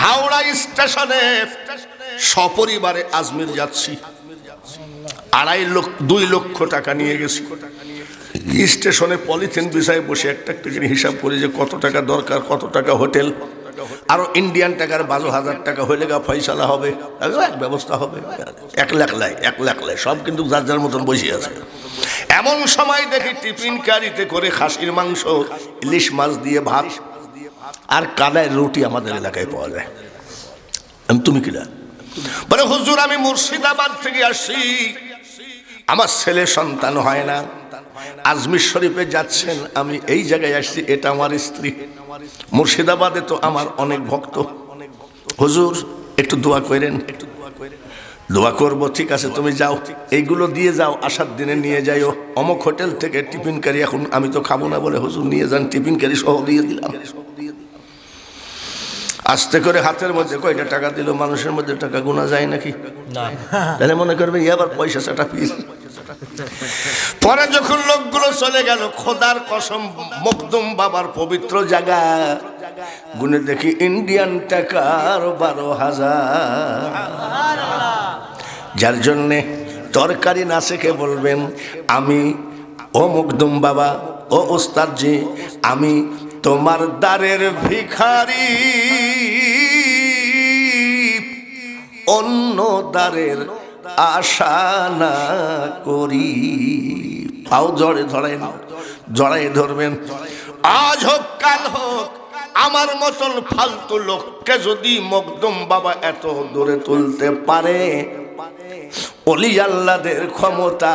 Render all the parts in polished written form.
হাওড়া স্টেশনে সপরিবারে আজমির যাচ্ছি, 2 লক্ষ টাকা নিয়ে গেছি। স্টেশনে পলিথিন বিছায় বসে একটা করে হিসাব করি যে কত টাকা দরকার, কত টাকা হোটেল, আরো ইন্ডিয়ান টাকার 12,000 টাকা হইলে গা ফয়সালা হবে, এক ব্যবস্থা হবে। 1 লাখ লাই, 1 লাখ লাই, সব কিন্তু যার যার মতন বসে আছে। এমন সময় দেখি টিফিন কারিতে করে খাসির মাংস, ইলিশ মাছ দিয়ে ভাত আর কালাই রুটি আমাদের এলাকায় পাওয়া যায়। তুমি কিনা বলে, হুজুর আমি মুর্শিদাবাদ থেকে আসছি, আমার ছেলে সন্তান হয় না, আজমির শরীফে যাচ্ছেন, আমি এই জায়গায় আসছি, এটা আমার স্ত্রী। মুর্শিদাবাদে তো আমার অনেক ভক্ত, হুজুর একটু দোয়া করেন। দোয়া করবো, ঠিক আছে তুমি যাও, এইগুলো দিয়ে যাও, আসার দিনে নিয়ে যাইও অমুক হোটেল থেকে টিফিন কারি। এখন আমি তো খাবো না বলে হুজুর নিয়ে যান, টিফিন কারি সহ দিয়ে দিলাম। আস্তে করে হাতের মধ্যে কয়টা টাকা দিল, মানুষের মধ্যে টাকা গোনা যায় নাকি? তাহলে মনে করবে আবার পয়সা চাটা পিস। পরে যখন লোকগুলো চলে গেল, খোদার কসম মখদুম বাবার পবিত্র জায়গা, গুনে দেখি ইন্ডিয়ান টাকার 12,000। যার জন্যে তরকারি না শেখে বলবেন, আমি ও মখদুম বাবা, ও ওস্তাদজি, আমি তোমার দ্বারের ভিখারি, অন্য দ্বারের আশা না করি। পাও জড়াই ধরবেন। আজ হোক কাল হোক, আমার মতন ফালতু লোককে যদি মখদুম বাবা এত দূরে তুলতে পারে, ওলি আল্লাহদের ক্ষমতা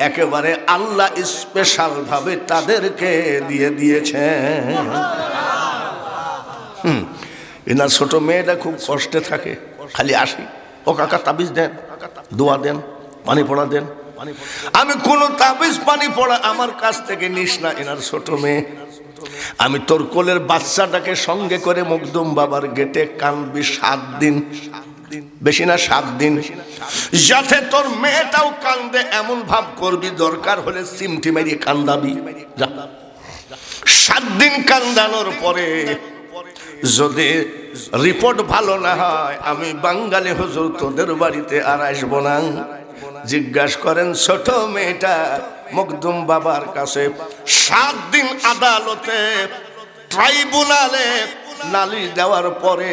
একেবারে আল্লাহ স্পেশাল ভাবে তাদেরকে দিয়ে দিয়েছেন। এনার ছোট মেয়েটা খুব কষ্টে থাকে, খালি আসি, ও কাকা তাবিজ দেন, দোয়া দেন, পানি পড়া দেন। আমি কোন তাবিজ পানি পড়া আমার কাছ থেকে নিস না। এনার ছোট মেয়ে, আমি তোর কোলের বাচ্চাটাকে সঙ্গে করে মখদুম বাবার গেটে কানবি 7 দিন, বেশি না 7 দিন, যাতে তোর মেয়েটাও কান্দে এমন ভাব করবি, দরকার হলে সিমটি মেরিয়ে কান্দাবি। 7 দিন কান্দানোর পরে যদি রিপোর্ট ভালো না হয়, আমি বাঙালি হুজুর তোদের বাড়িতে আর আসবো না। জিজ্ঞাসা করেন ছোট মেয়েটা মখদুম বাবার কাছে 7 দিন আদালতে ট্রাইব্যুনালে নালিশ দেওয়ার পরে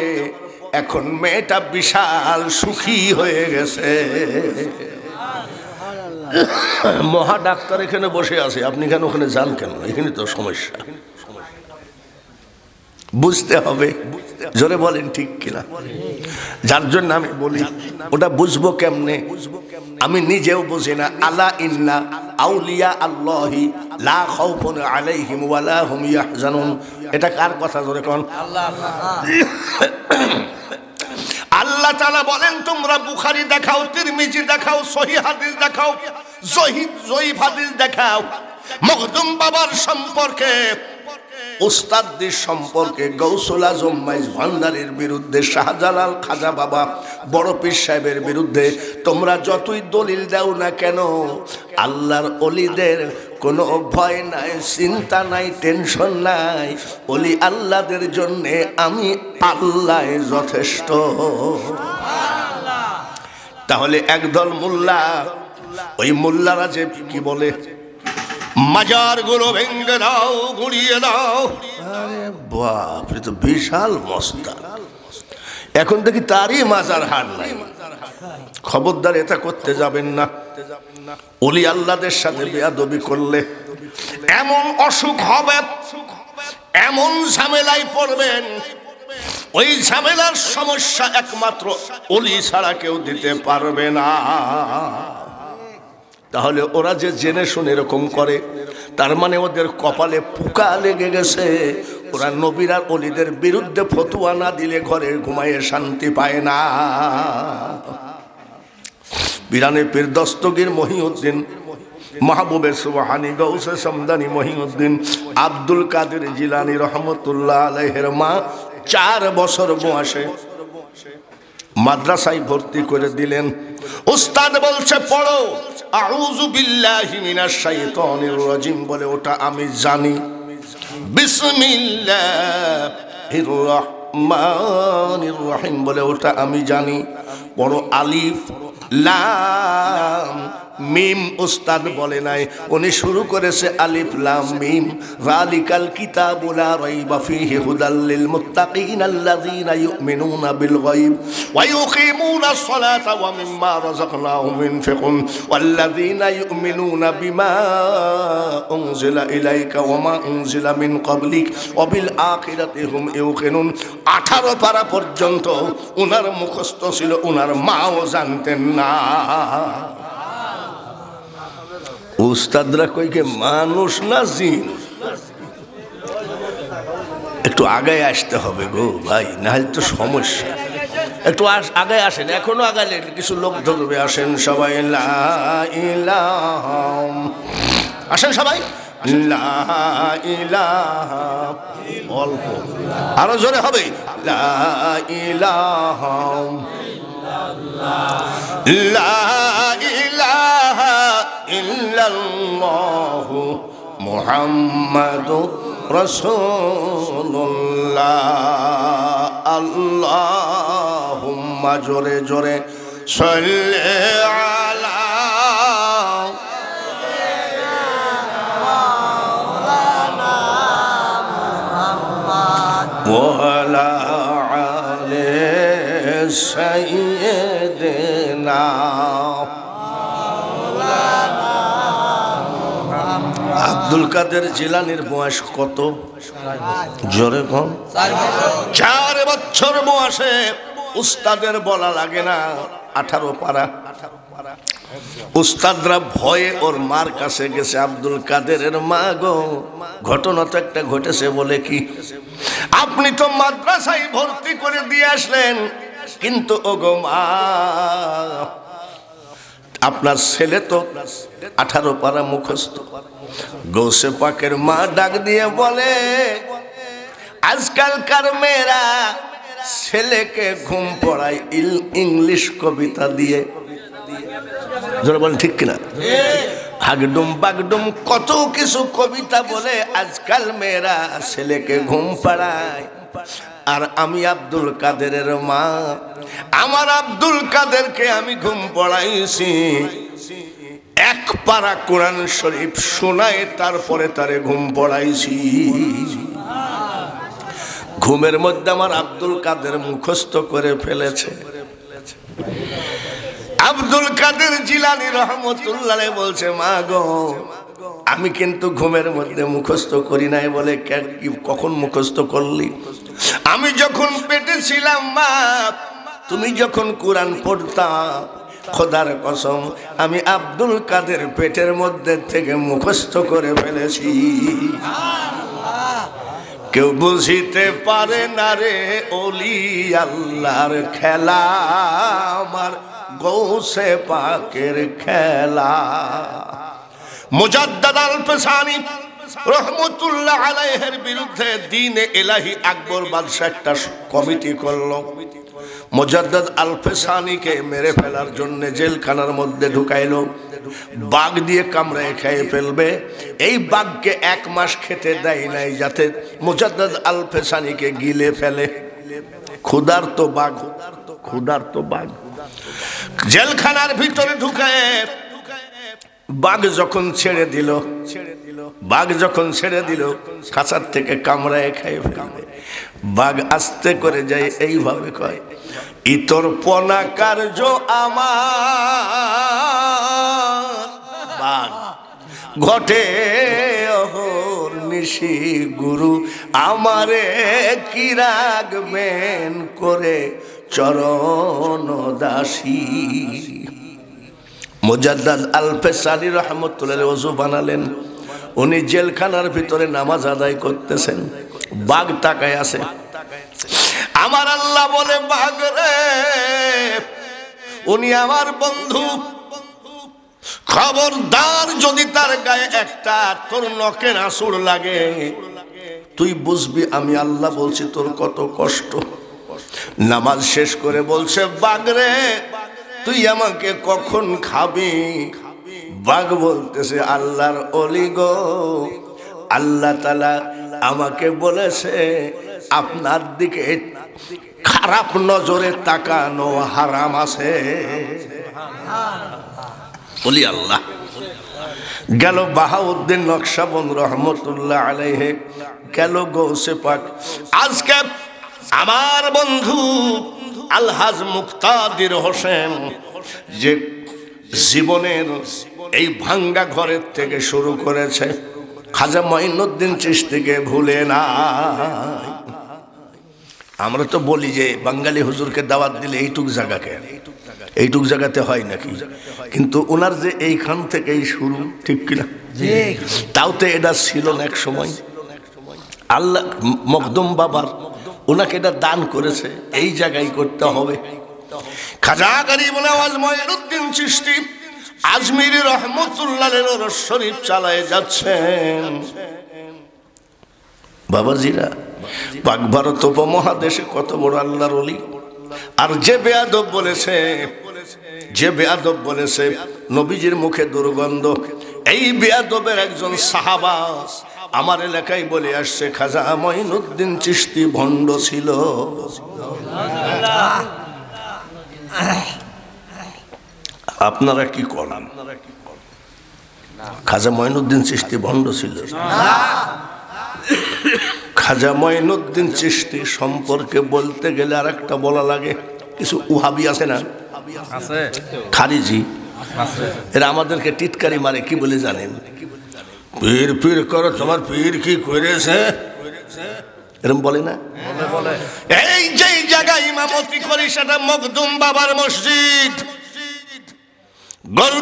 এখন মেয়েটা বিশাল সুখী হয়ে গেছে। মহা ডাক্তার এখানে বসে আছে, আপনি কেন ওখানে যান কেন? এখানে তো সমস্যা, বুঝতে হবে। জোরে বলেন ঠিক কিনা? যার জন্য আমি বলি, ওটা বুঝবো কেমনে? আমি নিজেও বুঝি না। আলা ইন্না আউলিয়া আল্লাহি লা খাউফুন আলাইহিম ওয়া লা হুম ইয়াহজানুন, এটা কার কথা? জোরে কোন। আল্লাহ তাআলা বলেন, তোমরা বুখারী দেখাও, তিরমিজি দেখাও, সহিহ হাদিস দেখাও, জয়ীফ হাদিস দেখাও, মখদুম বাবার সম্পর্কে, উস্তাদদের সম্পর্কে, গৌসুল আজম মাইজ ভান্ডারীর বিরুদ্ধে, শাহজালাল খাজা বাবা বড় পীর সাহেবের বিরুদ্ধে তোমরা যতই দলিল দাও না কেন, আল্লাহর ওলিদের কোনো ভয় নাই, চিন্তা নাই, টেনশন নাই। ওলি আল্লাহদের জন্যে আমি আল্লাহ যথেষ্ট। তাহলে একদল মোল্লা, ওই মোল্লারা যে কি বলে, মাজার গুলো ভেঙে দাও, গুড়িয়ে দাও। আরে বাপ, তো বিশাল মস্তা। এখন দেখি তারই মাজার হার নাই। খবরদার এটা করতে যাবেন না। ওলি আল্লাহদের সাথে বেয়াদবি করলে এমন অসুখ হবে, এমন ঝামেলায় পড়বেন, ওই ঝামেলার সমস্যা একমাত্র ওলি ছাড়া কেউ দিতে পারবে না। তাহলে ওরা যে জেনে শুনে এরকম করে, তার মানে ওদের কপালে পোকা লেগে গেছে। ওরা নবীর আর ওলিদের বিরুদ্ধে ফতোয়া না দিলে ঘরে ঘুমায়ে শান্তি পায় না। বিরানে পীর দস্তগীর মহিউদ্দিন, মাহবুবে সুবহানি, গৌসে সমদানি মহিউদ্দিন, আব্দুল কাদের জিলানী রহমতুল্লাহ আলাইহির মা 4 বছর বয়সে মাদ্রাসায় ভর্তি করে দিলেন। উস্তাদ বলছে পড়ো আউযু বিল্লাহি মিনাশ শাইতানির রাজিম, বলে ওটা আমি জানি। বিসমিল্লাহির রহমানির রহিম বলে ওটা আমি জানি। বড় আলিফ লাম মিম উস্তাদ বলে নাই, উনি শুরু করেছে আলিফ লাম মিম। যালিকাল কিতাবু লা রাইবা ফীহি হুদাল লিল মুত্তাকিন আল্লাযীনা ইউমিনুনা বিল গায়ব ওয়া ইউকিমুনাস সালাতা ওয়া মিম্মা রাযাকনাহুম ইউনফিকুন ওয়াল্লাযীনা ইউমিনুনা বিমা উনজিলা ইলাইকা ওয়া মা উনজিলা মিন ক্বাবলিক ওয়া বিল আখিরাতি হুম ইউকিনুন। 18 পারা পর্যন্ত উনার মুখস্থ ছিল, উনার মাও জানতেন না। উস্তাদরা কইকে মানুষ না জিন? একটু আগে আসতে হবে গো ভাই, নাহলে তো সমস্যা। একটু আগে আসেন, এখনো আগালে কিছু লোক ধরবে। আসেন সবাই, লা ইলাহা, আসেন সবাই, লা ইলাহা, অল্প আরো জোরে হবে, লা ইলাহা লা ইলাহা ইল্লাল্লাহু মুহাম্মাদুর রাসূলুল্লাহ। আল্লাহুম্মা, জোরে জোরে, সাল্লি আলা ওয়ালা আলি সাইয়্যিদিনা। আব্দুল কাদের জিলানীর বয়স কত? জোরে কম। 4 বছর বয়সে, উস্তাদের বলা লাগে না, 18 পারা। উস্তাদরা ভয়ে ওর মার কাছে গেছে। আব্দুল কাদেরের মা গো, ঘটনা তো একটা ঘটেছে। বলে কি? আপনি তো মাদ্রাসায় ভর্তি করে দিয়ে আসলেন, কিন্তু ও গো মা, আপনার ছেলে তো 18 পারা মুখস্থ। গৌসে পাকের মা ডাক দিয়ে বলে, আজকালকার মেয়েরা ছেলেকে ঘুম পড়ায় ইংলিশ কবিতা দিয়ে। যারা বলেন ঠিক কিনা? হাগডুম বাগডুম কত কিছু কবিতা বলে আজকাল মেয়েরা ছেলেকে ঘুম পাড়ায়। আর আমি আব্দুল কাদেরের মা, আমার আব্দুল কাদেরকে আমি ঘুম পড়াইছি, 1 পারা কোরআন শরীফ শোনায় তারপরে তারে ঘুম পড়াইছি। ঘুমের মধ্যে আমার আব্দুল কাদের মুখস্থ করে ফেলেছে। আব্দুল কাদের জিলানী রহমতুল্লাহ বলছে, মা গো, আমি কিন্তু ঘুমের মধ্যে মুখস্থ করি নাই। বলে কখন মুখস্থ করলি? আমি যখন পেটে ছিলাম মা, তুমি যখন কোরআন পড়তা, খোদার কসম আমি আব্দুল কাদের পেটের মধ্যে থেকে মুখস্থ করে ফেলেছি। কেউ বুঝিতে পারে না রে ওলি আল্লাহর খেলা, আমার গৌসে পাকের খেলা। মুজাদ্দাদ আল পেশানি রহমতুল্লাহ আলাইহির বিরুদ্ধে দ্বীনে ইলাহি আকবর বাদশাহ একটা কমিটি করলো। মুজাদ্দাদ আল পেশানিকে মেরে ফেলার জন্য জেলখানার মধ্যে ঢুকাইলো। বাঘ দিয়ে কামড়ায় খেয়ে ফেলবে, এই বাঘকে 1 মাস খেতে দেয় নাই, যাতে মুজাদ্দাদ আল পেশানিকে গিলে ফেলে। ক্ষুধার্ত বাঘ, ক্ষুধার্ত বাঘ জেলখানার ভিতরে ঢুকায়। বাঘ যখন ছেড়ে দিল, বাঘ যখন ছেড়ে দিল, খাঁচার থেকে কামড়ায় খেয়ে ফেলবে। বাঘ আস্তে করে যায়, এইভাবে কয়, ইতর পনা কার্য আমার বাঘ ঘটে অহর নিশি, গুরু আমারে কি রাখবেন করে চরণ দাসী। মুজাদ্দাদ আল পেশানি রহমতুল্লাহ ওযু বানালেন। উনি জেলখানার ভিতরে নামাজ আদায় করতেছেন, বাঘ তাকায় আছে। আমার আল্লাহ বলে, বাঘ রে, উনি আমার বন্ধু, খবরদার যদি তার গায়ে একটা তোর নখের আঁচড় লাগে, তুই বুঝবি আমি আল্লাহ বলছি তোর কত কষ্ট। নামাজ শেষ করে বলছে, বাঘ রে, তুই আমাকে কখন খাবি? বাঘ বলতেছে, আল্লাহর ওলি গো, আল্লাহ তাআলা আমাকে বলেছে আপনার দিকে খারাপ নজরে তাকানো হারাম আছে। বলি আল্লাহ। গেল বাহাউদ্দিন নকশবন্দ রহমতুল্লাহ আলাইহি, গেল গৌসে পাক। আজকে আমার বন্ধু আলহাজ মুক্তাদির হোসেন যে জীবনের এই ভাঙ্গা ঘরের থেকে শুরু করেছে, খাজা মঈনুদ্দিন চিশতিকে ভুলে না। আমরা তো বলি যে বাঙালি হুজুরকে দাওয়াত দিলে এইটুক জায়গাকে, এইটুক জায়গাতে হয় নাকি, কিন্তু ওনার যে এইখান থেকেই শুরু, ঠিক কিনা? তাও তো এটা ছিল না এক সময়। আল্লাহ মখদুম বাবার ওনাকে এটা দান করেছে, এই জায়গায় করতে হবে। খাজা গরিব নওয়াজ মঈনুদ্দিন চিশতি আজমিরি রহমতুল্লাহের ওরস শরীফ চালায় যাচ্ছেন। বাবাজিরা, পাক ভারত উপমহাদেশে কত বড় আল্লাহর ওলি। আর যে বেয়াদব বলেছে, যে বেয়াদব বলেছে নবীজির মুখে দুর্গন্ধ, এই বেয়াদবের একজন সাহাবা আমার এলাকায় বলে আসছে খাজা মঈনুদ্দিন চিশতি ভণ্ড ছিল। আপনারা কি করেন? খাজা মঈনুদ্দিন চিশতি ভণ্ড ছিল? খাজা মঈনুদ্দিন চিশতি সম্পর্কে বলতে গেলে আর একটা বলা লাগে। কিছু উহাবি আছে না, খারিজি, এরা আমাদেরকে টিটকারি মারে। কি বলে জানেন? পীর পীর করো, তোমার পীর কি করেছে, এরকম বলে না? এই যে জায়গায় ইমামতি করি সেটা মখদুম বাবার মসজিদ।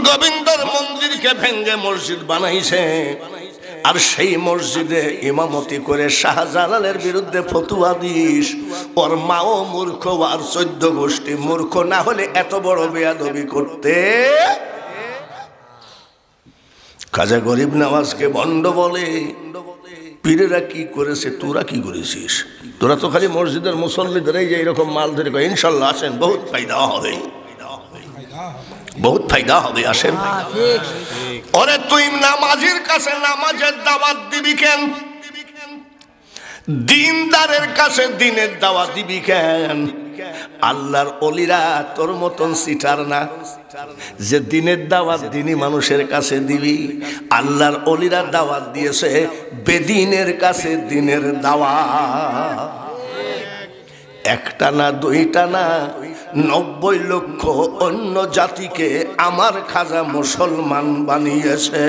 গোবিন্দর মন্দিরকে ভেঙ্গে মসজিদ বানাইছে, আর সেই মসজিদে ইমামতি করে শাহজালালের বিরুদ্ধে ফতুয়া দিস। ওর মাও মূর্খ, আর 14 গোষ্ঠী মূর্খ না হলে এত বড় বেয়াদবি করতে। খাজা গরিব নওয়াজকে ভণ্ড বলে। পীরেরা কি করেছে, তোরা কি করেছিস? তোরা তো খালি মসজিদের মুসল্লিদের যে এরকম মাল ধরে কয় ইনশাল্লাহ আসেন, বহুত ফায়দা হবে, বহুত ফায়দা হবে, আসেন। ওরে তুই নামাজির কাছে নামাজের দাওয়াত দিবি কেন? দিনদারের কাছে দিনের দাওয়াত দিবি কেন? আল্লাহর ওলিরা তোর মতন সিটার না যে দিনের দাওয়াত দিনই মানুষের কাছে দিবি। আল্লাহর ওলিরা দাওয়াত দিয়েছে বেদিনের কাছে দিনের দাওয়াত। একটা না, দুইটা না, 90 লক্ষ অন্য জাতিকে আমার খাজা মুসলমান বানিয়েছে।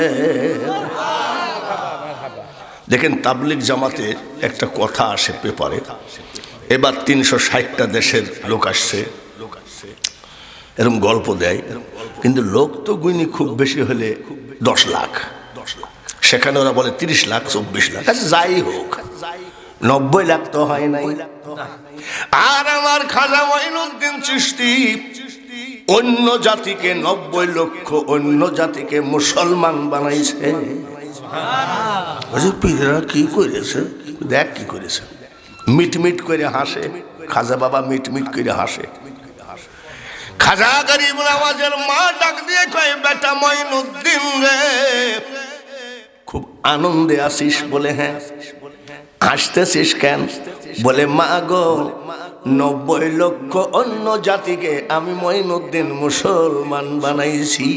দেখেন তাবলিগ জামাতে একটা কথা আসে পেপারে, এবার 360টা দেশের লোক আসছে, এরকম গল্প দেয়। কিন্তু লোক তো গুইনি খুব বেশি হলে 10 লাখ, সেখানে ওরা বলে 30 লাখ 24 লাখ। আচ্ছা যাই হোক, 90 লাখ তো হয় নাই। আর আমার খাজা মঈনুদ্দিন চিশতি অন্য জাতিকে 90 লক্ষ অন্য জাতিকে মুসলমান বানাইছে। পীরেরা কি করেছে দেখ, কি করেছে। মিটমিট করে হাসে খাজা বাবা, মিটমিট করে হাসে। খাজা গরিব নওয়াজের মা ডাক দিয়ে কয়, বেটা মঈনুদ্দিন রে, খুব আনন্দে আসিস? বলে হ্যাঁ। হাসতেছিস কেন? বলে মা গো, 90 লক্ষ অন্য জাতিকে আমি মঈনুদ্দিন মুসলমান বানাইছি।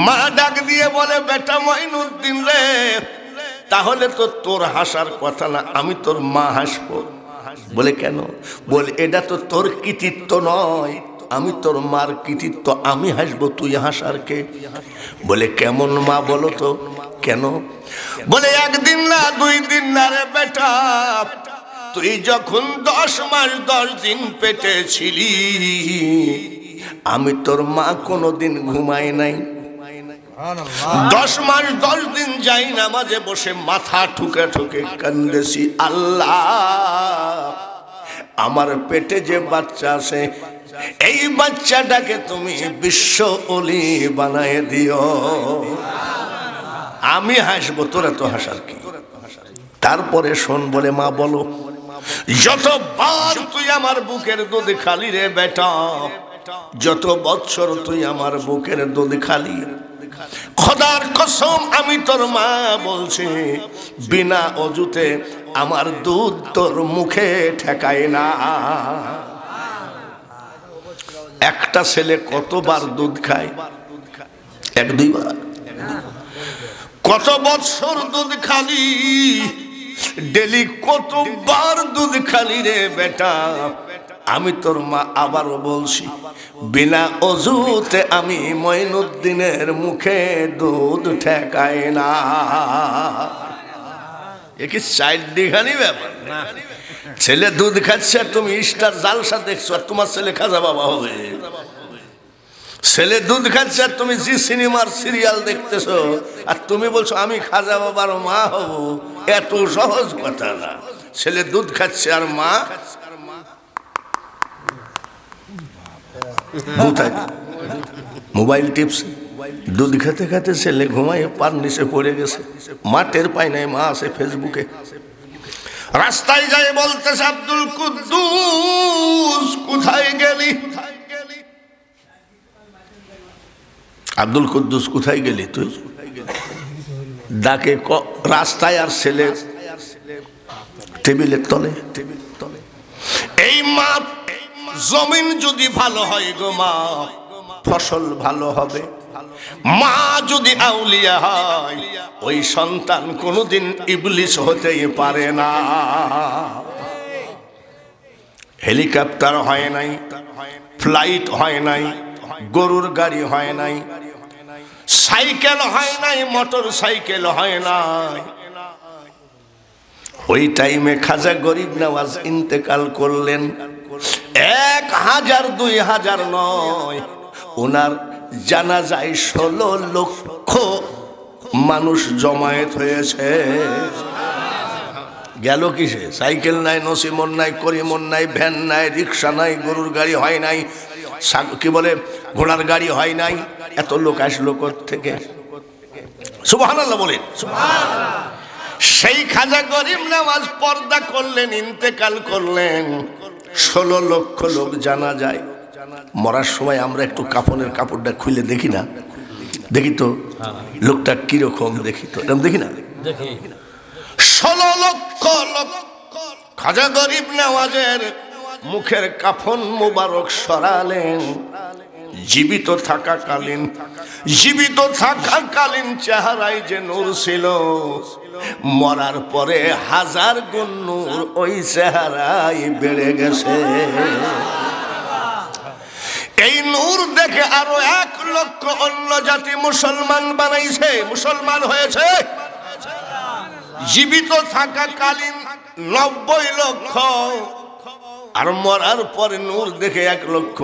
মা ডাক দিয়ে বলে, বেটা মঈনুদ্দিন রে, তাহলে তো তোর হাসার কথা না, আমি তোর মা হাসবো। বলে কেন? বলে এটা তো তোর কৃতিত্ব নয়, আমি তোর মার কৃতিত্ব, আমি হাসবো, তুই হাসার কে? বলে কেমন মা বলো তো? কেন? বলে 1 দিন না 2 দিন না রে বেটা, তুই যখন 10 মাস 10 দিন পেটে ছিলি, আমি তোর মা কোনোদিন ঘুমাই নাই। 10 মাস 10 দিন যাই নামাজে বসে মাথা ঠুকে ঠুকে কান্দেছি, আল্লাহ আমার পেটে যে বাচ্চা আছে, এই বাচ্চাটাকে তুমি বিশ্ব ওলি বানায় দিও। আমি হাসবো, তোরা তো হাসার কি? তারপরে শোন, বলে মা বলো, যতবার তুই আমার বুকের দুধ খালি রে বেটা, যত বছর তুই আমার বুকের দুধ খালি, খোদার কসম আমি তোর মা বলছি, বিনা অজুতে আমার দুধ তোর মুখে ঠেকায় না। একটা ছেলে কতবার দুধ খায়? এক দুইবার? কত বছর দুধ খালি? ডেলি কতবার দুধ খালি রে বেটা? আমি তোর মা আবারও বলছি, বিনা অজুতে আমি মঈনুদ্দিনের মুখে দুধ ঠেকায় না। এ কি চারদিখানি ব্যাপার? ছেলে দুধ খাচ্ছে, তুমি স্টার জালসা দেখছো, আর তোমার ছেলে খাজা বাবা হবে? ছেলে দুধ খাচ্ছে আর তুমি জি সিনেমার সিরিয়াল দেখতেছো, আর তুমি বলছো আমি খাজা বাবার মা হব? এত সহজ কথা না। ছেলে দুধ খাচ্ছে আর মা মোবাইল টিপস। দুধ খেতে খেতে ছেলে ঘুমায় পার নিচে পড়ে গেছে, মা টের পায় নাই, মা আছে ফেসবুকে। রাস্তায় যায় বলতেছে, আব্দুল কুদ্দুস কোথায় গেলি? আব্দুল কুদ্দুস কোথায় গেলি তুই? ডাকে রাস্তায়, আর ছেলে টেবিলের তলে। এই মা, জমিন যদি ভালো হয় গো মা, ফসল ভালো হবে। মা যদি আউলিয়া হয়, ওই সন্তান কোনোদিন ইবলিস হতেই পারে না। হেলিকপ্টার হয় নাই, ফ্লাইট হয় নাই, গরুর গাড়ি হয় নাই, সাইকেল হয় নাই, মোটর সাইকেল হয় নাই। ওই টাইমে খাজা গরিব নওয়াজ ইন্তেকাল করলেন। 1000 2000 নয়, ওনার জানাজায় 16 লক্ষ মানুষ জমায়েত হয়েছে। গেল কিসে? সাইকেল নাই, নসিমন নাই, করিমন নাই, ভ্যান নাই, রিক্সা নাই, গরুর গাড়ি হয় নাই, কি বলে ঘোড়ার গাড়ি হয় নাই। এত লোক আসলো থেকে? সুবহানাল্লাহ বলেন। সেই খাজা গরিব নওয়াজ পর্দা করলেন, ইন্তেকাল করলেন। 16 লক্ষ লোক জানা যায়। মরার সময় আমরা একটু কাফনের কাপড়টা খুলে দেখি না? দেখি তো লোকটা কিরকম, দেখি তো, এরকম দেখি না? 16 লক্ষ লোক খাজা গরিব নওয়াজের মুখের কাফন মুবারক সরালেন। জীবিত থাকাকালীন চেহারায় যে নূর ছিল, মরার পরে 1000 গুণ নূর ওই চেহারায় বেড়ে গেছে। এই নূর দেখে আরো 1 লক্ষ অন্য জাতি মুসলমান বানাইছে, মুসলমান হয়েছে। জীবিত থাকাকালীন 90 লক্ষ, আর মরার পরে নূর দেখে 1 লক্ষ।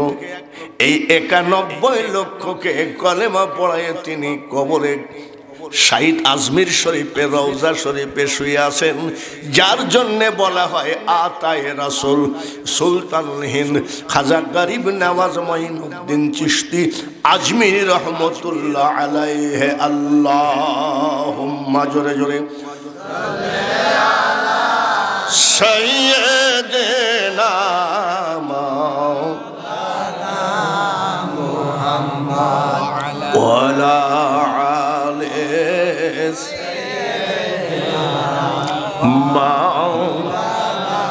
এই 91 লক্ষকে কলেমা পড়ায় তিনি কবরে শহীদ আজমির শরীফে, রওজা শরীফে শুয়ে আছেন, যার জন্যে বলা হয় আতায়ে রাসূল সুলতানুল হিন্দ খাজা গরিব নওয়াজ মঈনুদ্দিন চিশতি আজমিরি রহমতুল্লাহ আলাইহি। আল্লাহুম্মা জোরে জোরে সাইয়্যিদিনা মাওলানা মুহাম্মদ ওয়া আলা আলি সাইয়্যিদিনা মাওলানা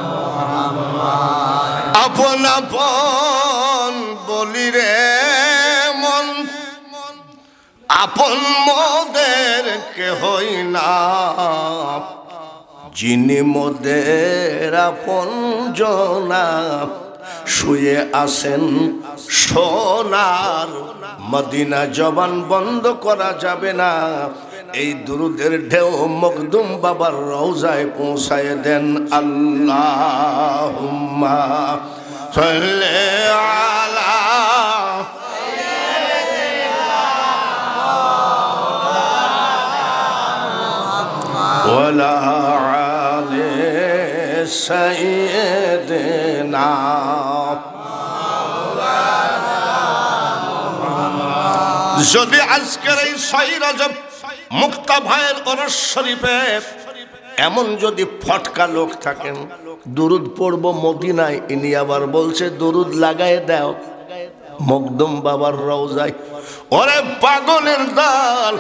মুহাম্মদ। আপন আপন বলি রে মন, আপন মোদের কেহই না, যিনি মোদের আপন জনা শুয়ে আছেন সোনার মদিনা। জবান বন্ধ করা যাবে না। এই দুরুদের ঢেউ মখদুম বাবার রওজায় পৌঁছায় দেন। আল্লাহুম্মা সাল্লি আলা ওয়ালা আলি সাইয়্যিদিনা। যদি আজকের এই 6 রজব মুক্তা ভাইয়ের ওরস শরীফে এমন যদি ফটকা লোক থাকেন, দুরুদ পড়ব মদিনায়, ইনি আবার বলছে দুরুদ লাগায় দাও মখদুম বাবার রওজায়। ওরে পাগলের দল,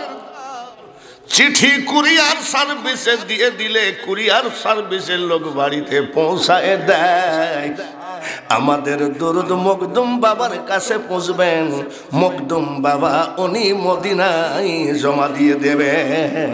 চিঠি কুরিয়ার সার্ভিসে দিয়ে দিলে কুরিয়ার সার্ভিসের লোক বাড়িতে পৌঁছায় দেয়। আমাদের দরুদ মখদুম বাবার কাছে পৌঁছবেন, মখদুম বাবা উনি মদিনায় জমা দিয়ে দেবেন।